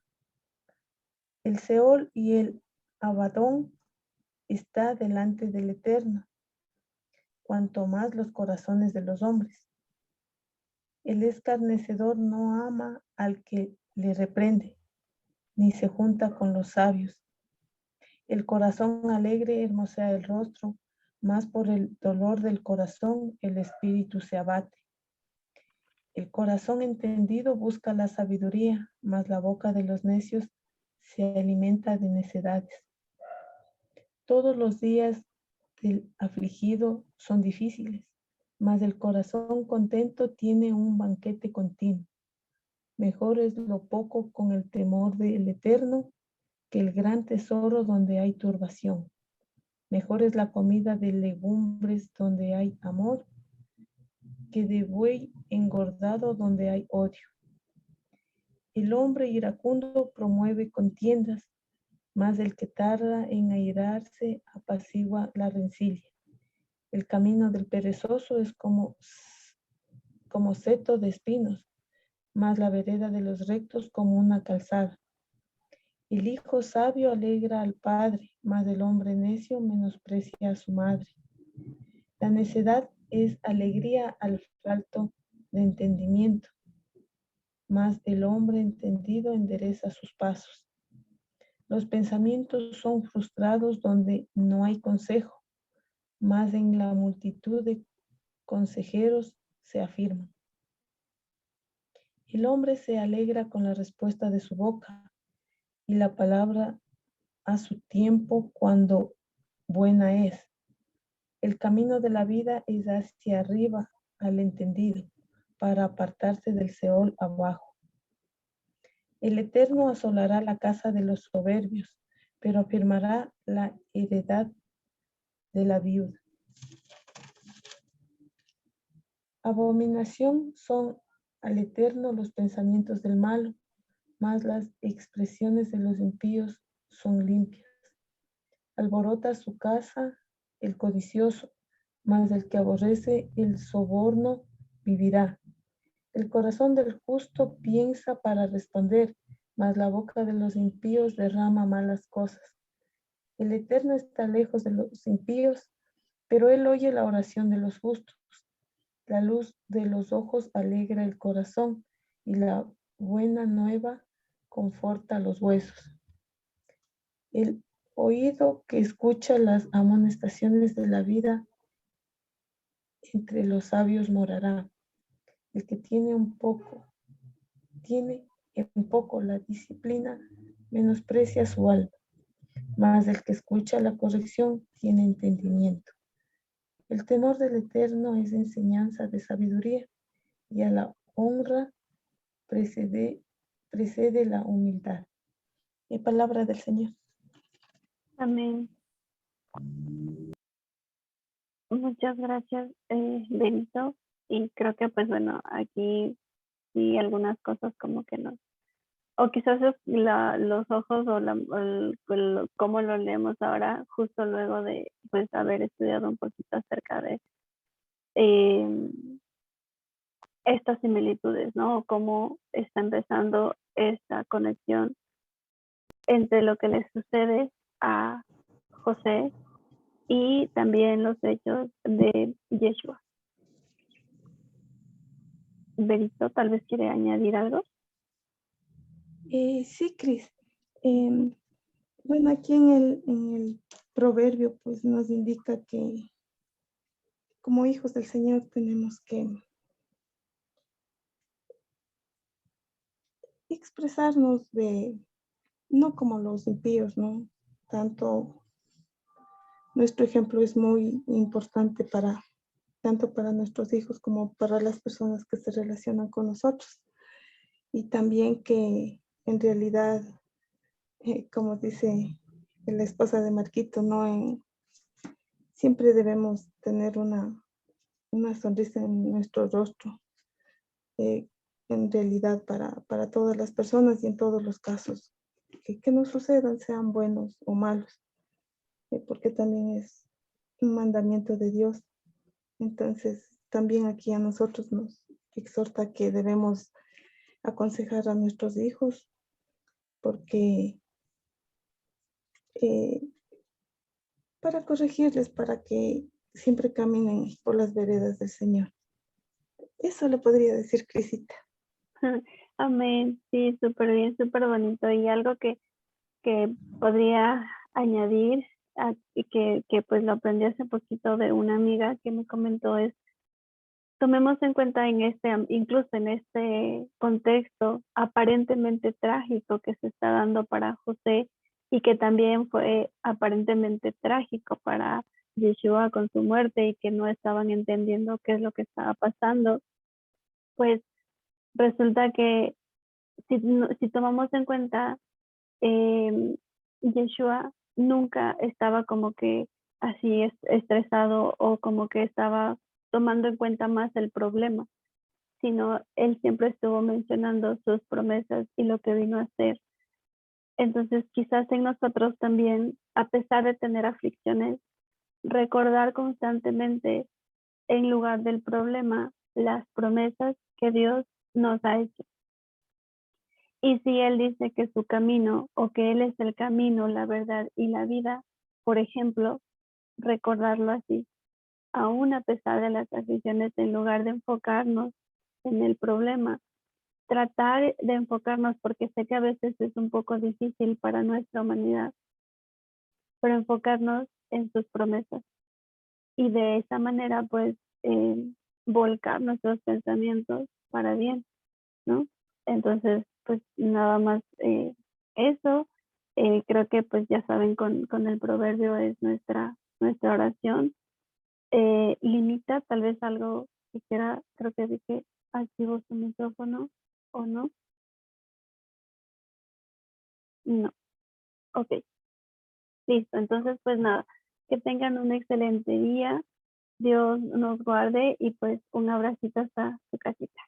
El Seol y el Abadón está delante del Eterno, cuanto más los corazones de los hombres. El escarnecedor no ama al que le reprende, ni se junta con los sabios. El corazón alegre hermosea el rostro, mas por el dolor del corazón el espíritu se abate. El corazón entendido busca la sabiduría, mas la boca de los necios se alimenta de necedades. Todos los días del afligido son difíciles, mas el corazón contento tiene un banquete continuo. Mejor es lo poco con el temor del Eterno que el gran tesoro donde hay turbación. Mejor es la comida de legumbres donde hay amor que de buey engordado donde hay odio. El hombre iracundo promueve contiendas, mas el que tarda en airarse apacigua la rencilla. El camino del perezoso es como seto de espinos, mas la vereda de los rectos como una calzada. El hijo sabio alegra al padre, mas el hombre necio menosprecia a su madre. La necedad es alegría al falto de entendimiento, mas el hombre entendido endereza sus pasos. Los pensamientos son frustrados donde no hay consejo, mas en la multitud de consejeros se afirman. El hombre se alegra con la respuesta de su boca y la palabra a su tiempo cuando buena es. El camino de la vida es hacia arriba al entendido, para apartarse del Seol abajo. El Eterno asolará la casa de los soberbios, pero afirmará la heredad de la viuda. Abominación son al Eterno los pensamientos del malo, mas las expresiones de los impíos son limpias. Alborota su casa el codicioso, mas el que aborrece el soborno vivirá. El corazón del justo piensa para responder, mas la boca de los impíos derrama malas cosas. El Eterno está lejos de los impíos, pero él oye la oración de los justos. La luz de los ojos alegra el corazón y la buena nueva conforta los huesos. El oído que escucha las amonestaciones de la vida entre los sabios morará. El que tiene en poco la disciplina, menosprecia su alma, mas el que escucha la corrección tiene entendimiento. El temor del Eterno es enseñanza de sabiduría, y a la honra precede la humildad. Y palabra del Señor. Amén. Muchas gracias, Benito. Y creo que, pues bueno, aquí sí algunas cosas como que no. O quizás los ojos o cómo lo leemos ahora, justo luego de pues haber estudiado un poquito acerca de estas similitudes, ¿no? O cómo está empezando esta conexión entre lo que le sucede a José y también los hechos de Yeshua. Benito, tal vez quiere añadir algo. Sí, Cris. Bueno, aquí en el proverbio pues nos indica que como hijos del Señor tenemos que expresarnos no como los impíos, ¿no? Nuestro ejemplo es muy importante tanto para nuestros hijos como para las personas que se relacionan con nosotros. Y también que en realidad, como dice la esposa de Marquito, ¿no? Siempre debemos tener una sonrisa en nuestro rostro, en realidad para todas las personas y en todos los casos que nos sucedan, sean buenos o malos, porque también es un mandamiento de Dios. Entonces, también aquí a nosotros nos exhorta que debemos aconsejar a nuestros hijos, porque para corregirles, para que siempre caminen por las veredas del Señor. Eso le podría decir, Crisita. Amén, sí, súper bien, súper bonito. Y algo que podría añadir, y que pues lo aprendí hace poquito de una amiga que me comentó, es tomemos en cuenta incluso en este contexto aparentemente trágico que se está dando para José y que también fue aparentemente trágico para Yeshua con su muerte y que no estaban entendiendo qué es lo que estaba pasando, pues resulta que si tomamos en cuenta, Yeshua nunca estaba como que así estresado o como que estaba tomando en cuenta más el problema, sino él siempre estuvo mencionando sus promesas y lo que vino a hacer. Entonces, quizás en nosotros también, a pesar de tener aflicciones, recordar constantemente en lugar del problema las promesas que Dios nos ha hecho. Y si Él dice que su camino o que Él es el camino, la verdad y la vida, por ejemplo, recordarlo así, aún a pesar de las aflicciones, en lugar de enfocarnos en el problema, tratar de enfocarnos, porque sé que a veces es un poco difícil para nuestra humanidad, pero enfocarnos en sus promesas. Y de esa manera, pues, volcar nuestros pensamientos para bien, ¿no? Entonces, pues nada más eso. Creo que pues ya saben, con el proverbio es nuestra oración. Limita tal vez algo que quiera, creo que dije activo su micrófono o no. No. Ok. Listo. Entonces, pues nada, que tengan un excelente día. Dios nos guarde y pues un abracito hasta su casita.